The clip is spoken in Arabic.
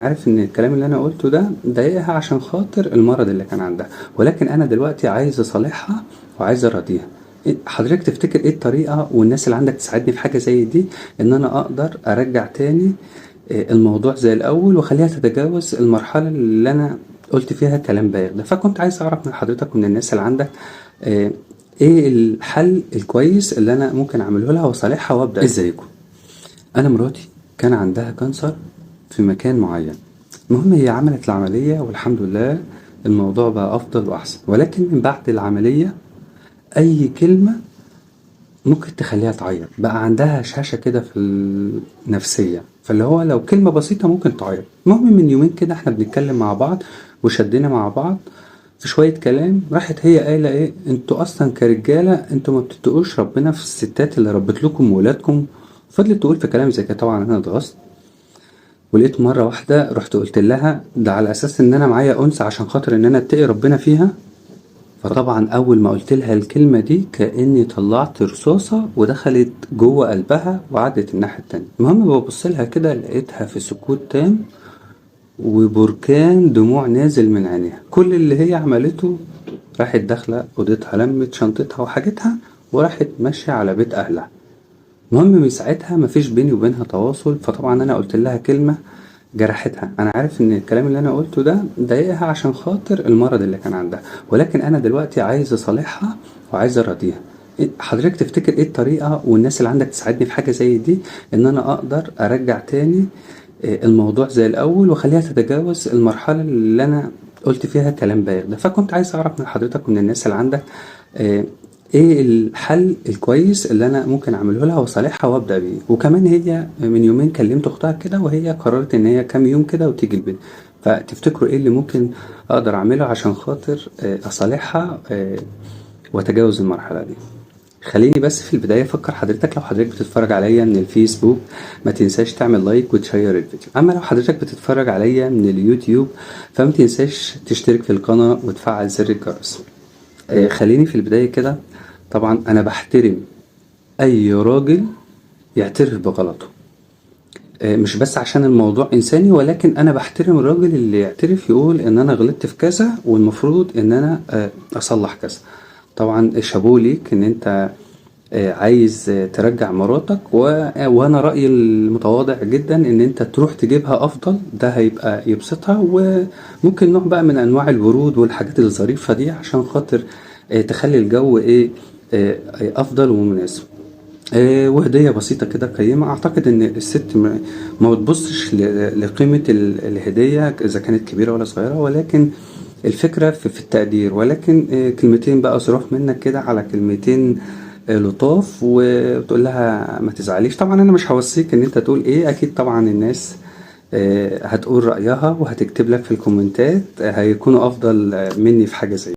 عارف ان الكلام اللي انا قلته ده ضايقها عشان خاطر المرض اللي كان عندها، ولكن انا دلوقتي عايز اصالحها وعايز ارضيها. حضرتك تفتكر ايه الطريقة والناس اللي عندك تساعدني في حاجة زي دي، ان انا اقدر ارجع تاني الموضوع زي الاول واخليها تتجاوز المرحلة اللي انا قلت فيها كلام بايخ ده. فكنت عايز اعرف من حضرتك ومن الناس اللي عندك ايه الحل الكويس اللي انا ممكن اعمله لها واصالحها وابدا. ازيكم؟ انا مراتي كان عندها كانسر في مكان معين. المهم هي عملت العملية والحمد لله الموضوع بقى افضل واحسن، ولكن من بعد العملية اي كلمة ممكن تخليها تعيط. بقى عندها هشاشة كده في النفسية، فاللي هو لو كلمة بسيطة ممكن تعيط. المهم من يومين كده احنا بنتكلم مع بعض وشدينا مع بعض في شوية كلام، راحت هي قايلة ايه، انتوا اصلا كرجالة انتوا ما بتتقوش ربنا في الستات اللي ربت لكم وولادكم. فضلت تقول في كلام زي كده، طبعا انا اتغصت ولقيت مرة واحدة رحت قلت لها ده على اساس ان انا معايا انثى عشان خاطر ان انا اتقي ربنا فيها. فطبعا اول ما قلت لها الكلمة دي كأني طلعت رصاصة ودخلت جوه قلبها وعدت الناحية التانية. المهم ببص لها كده لقيتها في سكوت تام وبركان دموع نازل من عينيها. كل اللي هي عملته راحت داخلة اوضتها، لمت شنطتها وحاجتها وراحت ماشية على بيت اهلها. المهم من ساعتها مفيش بيني وبينها تواصل. فطبعا انا قلت لها كلمة جرحتها. انا عارف ان الكلام اللي انا قلته ده ضايقها عشان خاطر المرض اللي كان عندها، ولكن انا دلوقتي عايز اصالحها وعايز ارضيها. حضرتك تفتكر ايه الطريقة والناس اللي عندك تساعدني في حاجة زي دي، ان انا اقدر ارجع تاني الموضوع زي الاول واخليها تتجاوز المرحلة اللي انا قلت فيها كلام بايخ ده. فكنت عايز اعرف من حضرتك ومن الناس اللي عندك ايه الحل الكويس اللي انا ممكن اعمله لها واصالحها وابدا بيه. وكمان هي من يومين كلمت اختها كده وهي قررت ان هي كام يوم كده وتيجي البيت. فتفتكروا ايه اللي ممكن اقدر اعمله عشان خاطر اصالحها واتجاوز المرحله دي. خليني بس في البدايه افكر حضرتك، لو حضرتك بتتفرج عليا من الفيسبوك ما تنساش تعمل لايك وتشير الفيديو. اما لو حضرتك بتتفرج عليا من اليوتيوب فما تنساش تشترك في القناه وتفعل زر الجرس. خليني في البدايه كده، طبعا انا بحترم اي راجل يعترف بغلطه، مش بس عشان الموضوع انساني، ولكن انا بحترم الراجل اللي يعترف يقول ان انا غلطت في كذا والمفروض ان انا اصلح كذا. طبعا شابوه ليك ان انت عايز ترجع مراتك، وانا رأيي المتواضع جدا ان انت تروح تجيبها افضل، ده هيبقى يبسطها. وممكن نوع بقى من انواع الورود والحاجات الظريفة دي عشان خاطر تخلي الجو افضل ومناسب. وهدية بسيطة كده قيمة. اعتقد ان الست ما بتبصش لقيمة الهدية اذا كانت كبيرة ولا صغيرة، ولكن الفكرة في التقدير. ولكن كلمتين بقى صراف منك كده على كلمتين لطاف وتقول لها ما تزعليش. طبعا انا مش هوصيك ان انت تقول ايه، اكيد طبعا الناس هتقول رأيها وهتكتب لك في الكومنتات، هيكونوا افضل مني في حاجة زي